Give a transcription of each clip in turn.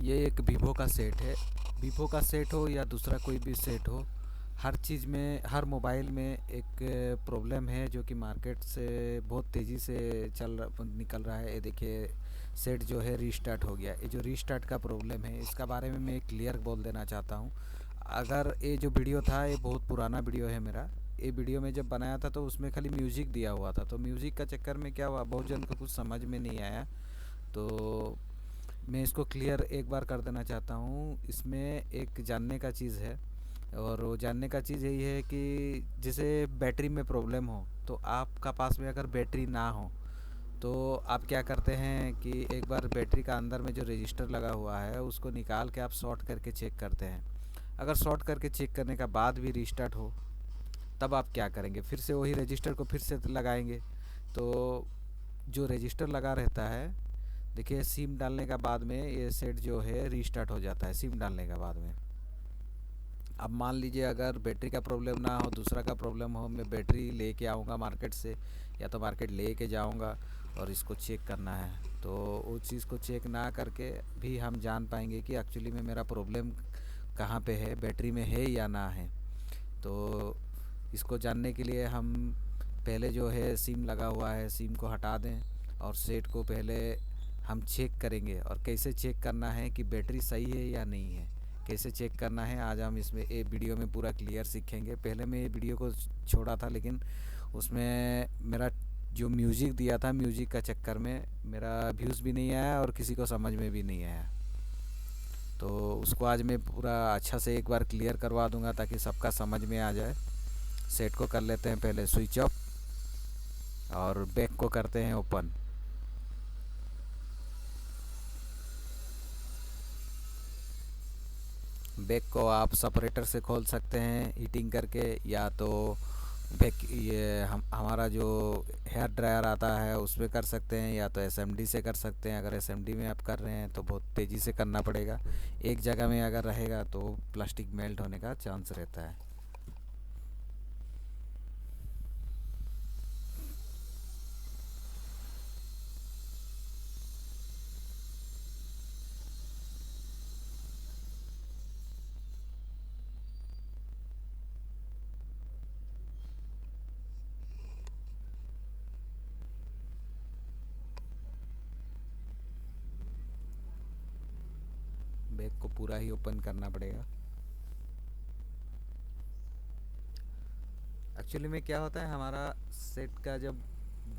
ये एक वीवो का सेट है। वीवो का सेट हो या दूसरा कोई भी सेट हो, हर चीज़ में, हर मोबाइल में एक प्रॉब्लम है जो कि मार्केट से बहुत तेज़ी से निकल रहा है। ये देखिए, सेट जो है रीस्टार्ट हो गया। ये जो रीस्टार्ट का प्रॉब्लम है, इसका बारे में मैं क्लियर बोल देना चाहता हूँ। अगर ये जो वीडियो था, ये बहुत पुराना वीडियो है मेरा। ये वीडियो में जब बनाया था तो उसमें खाली म्यूज़िक दिया हुआ था, तो म्यूज़िक का चक्कर में क्या हुआ, बहुत जन को कुछ समझ में नहीं आया। तो मैं इसको क्लियर एक बार कर देना चाहता हूँ। इसमें एक जानने का चीज़ है, और वो जानने का चीज़ यही है कि जैसे बैटरी में प्रॉब्लम हो, तो आपका पास में अगर बैटरी ना हो तो आप क्या करते हैं कि एक बार बैटरी का अंदर में जो रजिस्टर लगा हुआ है उसको निकाल के आप शॉर्ट करके चेक करते हैं। अगर शॉर्ट करके चेक करने का बाद भी रीस्टार्ट हो, तब आप क्या करेंगे, फिर से वही रजिस्टर को फिर से लगाएंगे। तो जो रजिस्टर लगा रहता है, देखिए सिम डालने का बाद में ये सेट जो है रीस्टार्ट हो जाता है सिम डालने का बाद में। अब मान लीजिए अगर बैटरी का प्रॉब्लम ना हो, दूसरा का प्रॉब्लम हो, मैं बैटरी लेके आऊँगा मार्केट से, या तो मार्केट लेके जाऊँगा और इसको चेक करना है, तो उस चीज़ को चेक ना करके भी हम जान पाएंगे कि एक्चुअली में मेरा प्रॉब्लम कहाँ पे है, बैटरी में है या ना है। तो इसको जानने के लिए हम पहले जो है सिम लगा हुआ है, सिम को हटा दें और सेट को पहले हम चेक करेंगे। और कैसे चेक करना है कि बैटरी सही है या नहीं है, कैसे चेक करना है, आज हम इसमें एक वीडियो में पूरा क्लियर सीखेंगे। पहले मैं ये वीडियो को छोड़ा था, लेकिन उसमें मेरा जो म्यूज़िक दिया था, म्यूज़िक का चक्कर में मेरा व्यूज़ भी नहीं आया और किसी को समझ में भी नहीं आया। तो उसको आज मैं पूरा अच्छा से एक बार क्लियर करवा दूंगा ताकि सबका समझ में आ जाए। सेट को कर लेते हैं पहले स्विच ऑफ, और बैक को करते हैं ओपन। बैक को आप सेपरेटर से खोल सकते हैं हीटिंग करके, या तो बैक ये हमारा जो हेयर ड्रायर आता है उसमें कर सकते हैं, या तो एसएमडी से कर सकते हैं। अगर एसएमडी में आप कर रहे हैं तो बहुत तेज़ी से करना पड़ेगा, एक जगह में अगर रहेगा तो प्लास्टिक मेल्ट होने का चांस रहता है। बैक को पूरा ही ओपन करना पड़ेगा। एक्चुअली में क्या होता है, हमारा सेट का जब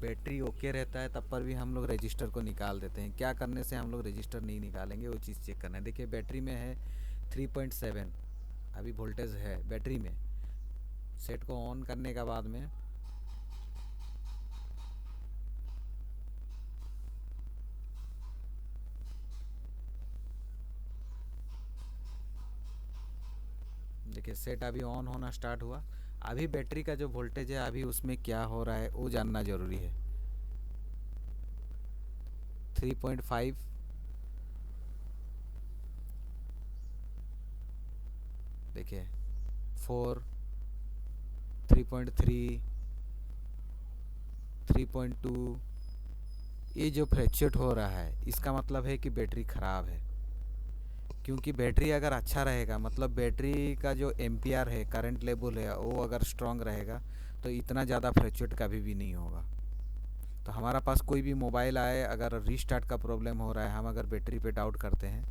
बैटरी ओके रहता है तब पर भी हम लोग रजिस्टर को निकाल देते हैं। क्या करने से हम लोग रजिस्टर नहीं निकालेंगे, वो चीज़ चेक करना है। देखिए बैटरी में है 3.7 अभी वोल्टेज है बैटरी में। सेट को ऑन करने का बाद में देखिए सेट अभी ऑन होना स्टार्ट हुआ। अभी बैटरी का जो वोल्टेज है अभी उसमें क्या हो रहा है वो जानना ज़रूरी है। 3.5, देखिए 4, 3.3, 3.2, ये जो फ्लैक्चुएट हो रहा है इसका मतलब है कि बैटरी ख़राब है। क्योंकि बैटरी अगर अच्छा रहेगा, मतलब बैटरी का जो एम्पियर है, करंट लेवल है, वो अगर स्ट्रांग रहेगा तो इतना ज़्यादा फ्लैक्चुएट कभी भी नहीं होगा। तो हमारा पास कोई भी मोबाइल आए, अगर रीस्टार्ट का प्रॉब्लम हो रहा है, हम अगर बैटरी पे डाउट करते हैं,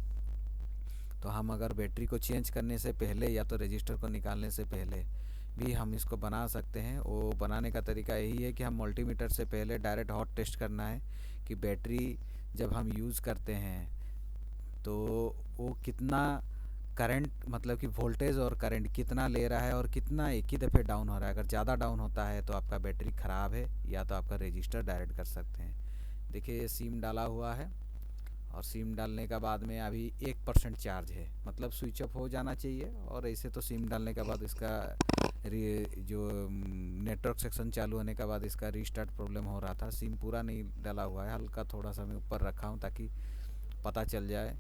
तो हम अगर बैटरी को चेंज करने से पहले या तो रजिस्टर को निकालने से पहले भी हम इसको बना सकते हैं। वो बनाने का तरीका यही है कि हम मल्टीमीटर से पहले डायरेक्ट हॉट टेस्ट करना है कि बैटरी जब हम यूज़ करते हैं तो वो कितना करंट, मतलब कि वोल्टेज और करंट कितना ले रहा है और कितना एक ही दफ़े डाउन हो रहा है। अगर ज़्यादा डाउन होता है तो आपका बैटरी ख़राब है, या तो आपका रजिस्टर डायरेक्ट कर सकते हैं। देखिए ये सिम डाला हुआ है, और सिम डालने का बाद में अभी 1% चार्ज है, मतलब स्विच ऑफ हो जाना चाहिए। और ऐसे तो सिम डालने के बाद इसका जो नेटवर्क सेक्शन चालू होने के बाद इसका रीस्टार्ट प्रॉब्लम हो रहा था। सिम पूरा नहीं डाला हुआ है, हल्का थोड़ा सा मैं ऊपर रखा हूँ ताकि पता चल जाए।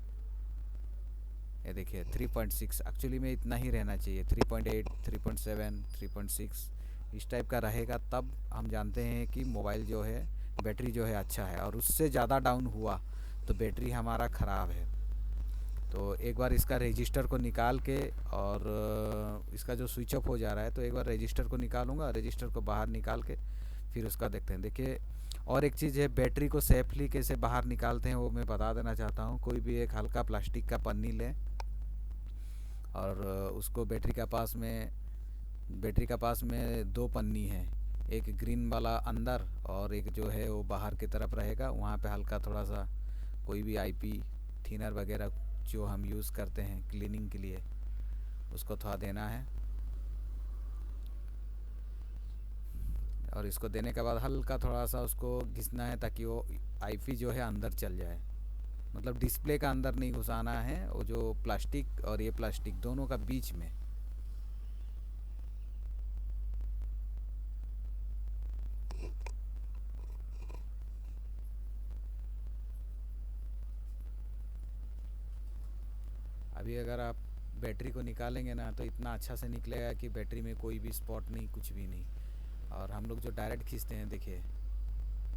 ये देखिए 3.6, एक्चुअली में इतना ही रहना चाहिए। 3.8, 3.7, 3.6 इस टाइप का रहेगा, तब हम जानते हैं कि मोबाइल जो है, बैटरी जो है अच्छा है। और उससे ज़्यादा डाउन हुआ तो बैटरी हमारा ख़राब है। तो एक बार इसका रजिस्टर को निकाल के, और इसका जो स्विच ऑफ हो जा रहा है, तो एक बार रजिस्टर को निकालूंगा, रजिस्टर को बाहर निकाल के फिर उसका देखते हैं। देखिए, और एक चीज़ है, बैटरी को सेफली कैसे बाहर निकालते हैं वो मैं बता देना चाहता हूँ। कोई भी एक हल्का प्लास्टिक का पन्नी लें, और उसको बैटरी का पास में दो पन्नी है, एक ग्रीन वाला अंदर और एक जो है वो बाहर की तरफ रहेगा। वहाँ पे हल्का थोड़ा सा कोई भी आईपी थिनर वगैरह जो हम यूज़ करते हैं क्लीनिंग के लिए, उसको थोड़ा देना है। और इसको देने के बाद हल्का थोड़ा सा उसको घिसना है, ताकि वो आईपी जो है अंदर चल जाए। मतलब डिस्प्ले का अंदर नहीं घुसाना है, वो जो प्लास्टिक और ये प्लास्टिक दोनों का बीच में। अभी अगर आप बैटरी को निकालेंगे ना, तो इतना अच्छा से निकलेगा कि बैटरी में कोई भी स्पॉट नहीं, कुछ भी नहीं। और हम लोग जो डायरेक्ट खींचते हैं, देखिए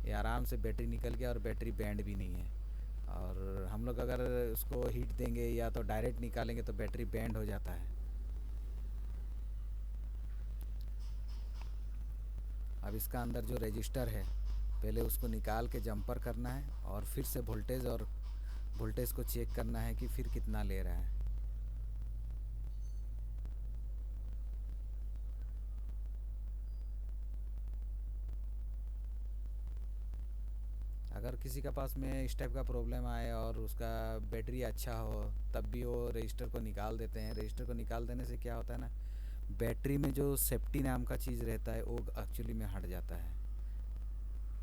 ये आराम से बैटरी निकल गया और बैटरी बैंड भी नहीं है। और हम लोग अगर उसको हीट देंगे या तो डायरेक्ट निकालेंगे तो बैटरी बैंड हो जाता है। अब इसका अंदर जो रजिस्टर है, पहले उसको निकाल के जंपर करना है, और फिर से वोल्टेज को चेक करना है कि फिर कितना ले रहा है। अगर किसी का पास में इस टाइप का प्रॉब्लम आए और उसका बैटरी अच्छा हो, तब भी वो रजिस्टर को निकाल देते हैं। रजिस्टर को निकाल देने से क्या होता है ना, बैटरी में जो सेफ्टी नाम का चीज़ रहता है वो एक्चुअली में हट जाता है।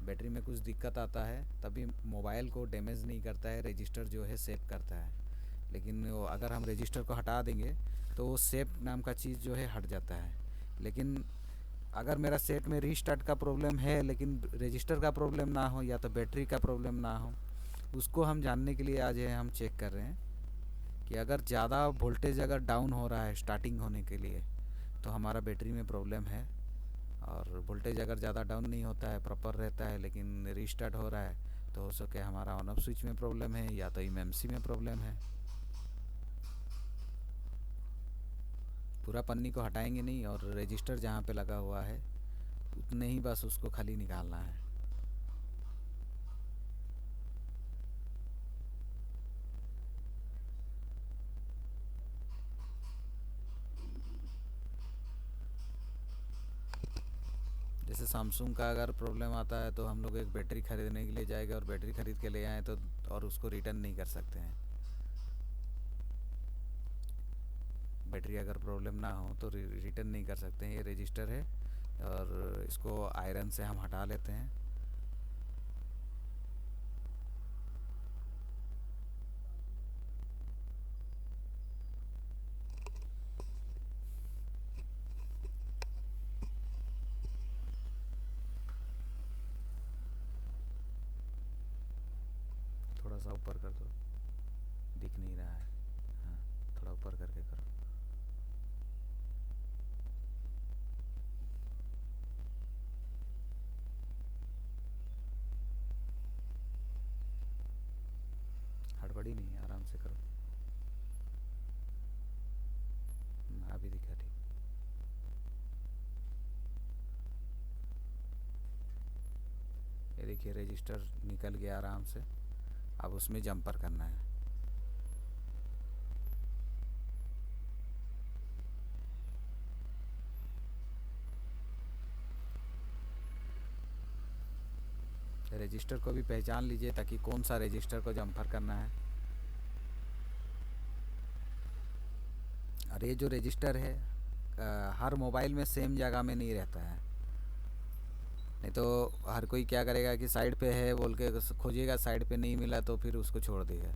बैटरी में कुछ दिक्कत आता है तभी मोबाइल को डैमेज नहीं करता है, रजिस्टर जो है सेव करता है। लेकिन वो अगर हम रजिस्टर को हटा देंगे तो वो सेव नाम का चीज़ जो है हट जाता है। लेकिन अगर मेरा सेट में रीस्टार्ट का प्रॉब्लम है लेकिन रजिस्टर का प्रॉब्लम ना हो, या तो बैटरी का प्रॉब्लम ना हो, उसको हम जानने के लिए आज है हम चेक कर रहे हैं कि अगर ज़्यादा वोल्टेज अगर डाउन हो रहा है स्टार्टिंग होने के लिए, तो हमारा बैटरी में प्रॉब्लम है। और वोल्टेज अगर ज़्यादा डाउन नहीं होता है, प्रॉपर रहता है, लेकिन रीस्टार्ट हो रहा है, तो हो सके हमारा ऑन ऑफ स्विच में प्रॉब्लम है, या तो एमएमसी में प्रॉब्लम है। पूरा पन्नी को हटाएंगे नहीं, और रजिस्टर जहाँ पे लगा हुआ है उतने ही बस उसको खाली निकालना है। जैसे सैमसंग का अगर प्रॉब्लम आता है तो हम लोग एक बैटरी खरीदने के लिए जाएंगे, और बैटरी खरीद के ले आए तो और उसको रिटर्न नहीं कर सकते हैं। बैटरी अगर प्रॉब्लम ना हो तो रिटर्न नहीं कर सकते हैं। ये रजिस्टर है, और इसको आयरन से हम हटा लेते हैं। थोड़ा सा ऊपर कर दो, दिख नहीं रहा है। हाँ, थोड़ा ऊपर करके करो। हड़बड़ी नहीं, आराम से करो। अभी दिखा ठीक। ये देखिए रजिस्टर निकल गया आराम से। अब उसमें जंपर करना है। रजिस्टर को भी पहचान लीजिए ताकि कौन सा रजिस्टर को जंपर करना है। और ये जो रजिस्टर है हर मोबाइल में सेम जगह में नहीं रहता है। नहीं तो हर कोई क्या करेगा कि साइड पे है बोल के खोजिएगा, साइड पे नहीं मिला तो फिर उसको छोड़ देगा।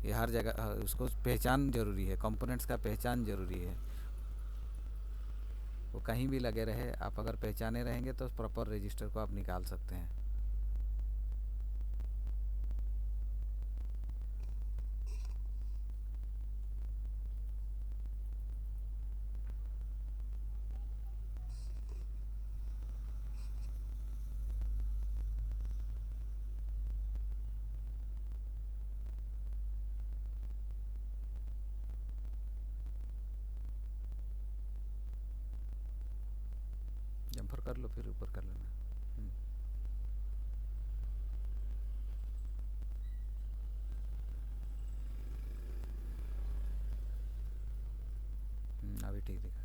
ये हर जगह उसको पहचान ज़रूरी है, कंपोनेंट्स का पहचान ज़रूरी है। वो कहीं भी लगे रहे, आप अगर पहचाने रहेंगे तो प्रॉपर रजिस्टर को आप निकाल सकते हैं। जंपर कर लो फिर ऊपर कर लेना। हम्म, अभी ठीक दिखा।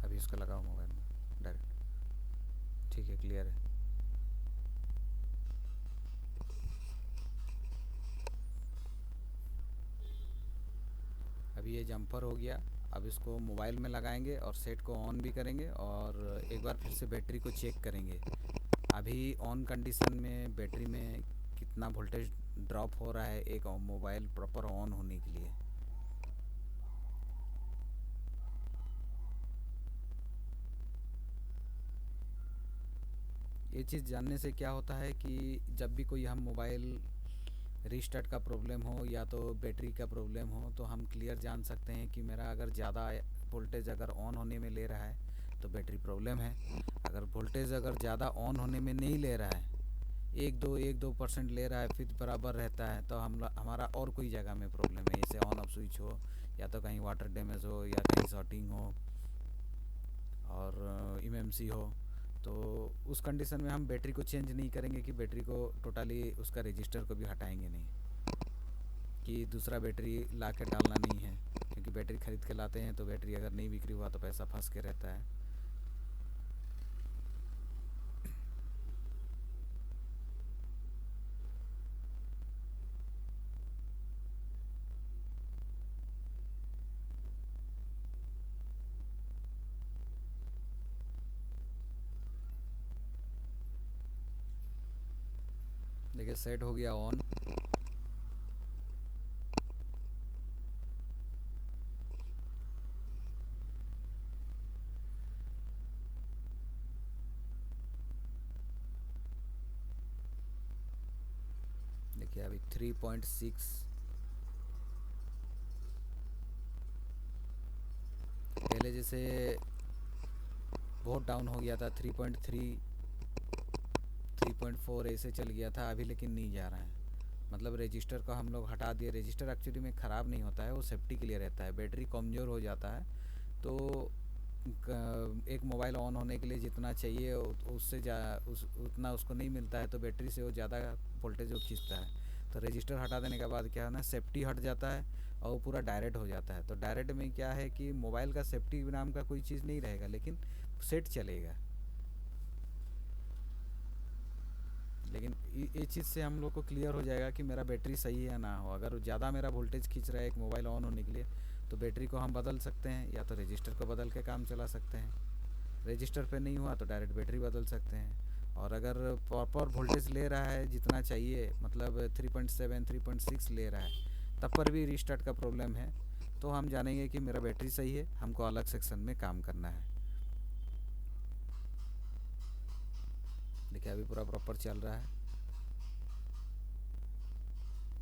अभी इसका लगाओ मोबाइल में डायरेक्ट। ठीक है, क्लियर है। अभी ये जंपर हो गया। अब इसको मोबाइल में लगाएंगे और सेट को ऑन भी करेंगे और एक बार फिर से बैटरी को चेक करेंगे। अभी ऑन कंडीशन में बैटरी में कितना वोल्टेज ड्रॉप हो रहा है एक मोबाइल प्रॉपर ऑन होने के लिए। ये चीज़ जानने से क्या होता है कि जब भी कोई हम मोबाइल रीस्टार्ट का प्रॉब्लम हो या तो बैटरी का प्रॉब्लम हो तो हम क्लियर जान सकते हैं कि मेरा अगर ज़्यादा वोल्टेज अगर ऑन होने में ले रहा है तो बैटरी प्रॉब्लम है। अगर वोल्टेज अगर ज़्यादा ऑन होने में नहीं ले रहा है, एक दो परसेंट ले रहा है फिर बराबर रहता है, तो हम हमारा और कोई जगह में प्रॉब्लम है, जैसे ऑन ऑफ स्विच हो या तो कहीं वाटर डैमेज हो या कहीं शॉर्टिंग हो और एमएमसी हो। तो उस कंडीशन में हम बैटरी को चेंज नहीं करेंगे कि बैटरी को टोटली उसका रजिस्टर को भी हटाएंगे नहीं कि दूसरा बैटरी ला के डालना नहीं है, क्योंकि बैटरी ख़रीद के लाते हैं तो बैटरी अगर नहीं बिक्री हुआ तो पैसा फंस के रहता है। देखिए सेट हो गया ऑन। देखिए अभी 3.6, पहले जैसे बहुत डाउन हो गया था, 3.3 3.4 ऐसे चल गया था अभी, लेकिन नहीं जा रहा है। मतलब रजिस्टर को हम लोग हटा दिए। रजिस्टर एक्चुअली में ख़राब नहीं होता है, वो सेफ्टी के लिए रहता है। बैटरी कमज़ोर हो जाता है तो एक मोबाइल ऑन होने के लिए जितना चाहिए उससे उतना उसको नहीं मिलता है, तो बैटरी से वो ज़्यादा वोल्टेज वो खींचता है। तो रजिस्टर हटा देने के बाद क्या है ना, सेफ्टी हट जाता है और वो पूरा डायरेक्ट हो जाता है। तो डायरेक्ट में क्या है कि मोबाइल का सेफ्टी नाम का कोई चीज़ नहीं रहेगा, लेकिन सेट चलेगा। लेकिन ये चीज़ से हम लोग को क्लियर हो जाएगा कि मेरा बैटरी सही है ना हो। अगर ज़्यादा मेरा वोल्टेज खींच रहा है एक मोबाइल ऑन होने के लिए, तो बैटरी को हम बदल सकते हैं या तो रजिस्टर को बदल के काम चला सकते हैं। रजिस्टर पे नहीं हुआ तो डायरेक्ट बैटरी बदल सकते हैं। और अगर प्रॉपर वोल्टेज ले रहा है जितना चाहिए, मतलब 3.7 3.6 ले रहा है, तब पर भी रीस्टार्ट का प्रॉब्लम है, तो हम जानेंगे कि मेरा बैटरी सही है, हमको अलग सेक्शन में काम करना है। देखिए अभी पूरा प्रॉपर चल रहा है,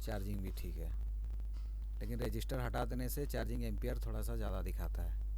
चार्जिंग भी ठीक है। लेकिन रजिस्टर हटा देने से चार्जिंग एम्पियर थोड़ा सा ज़्यादा दिखाता है।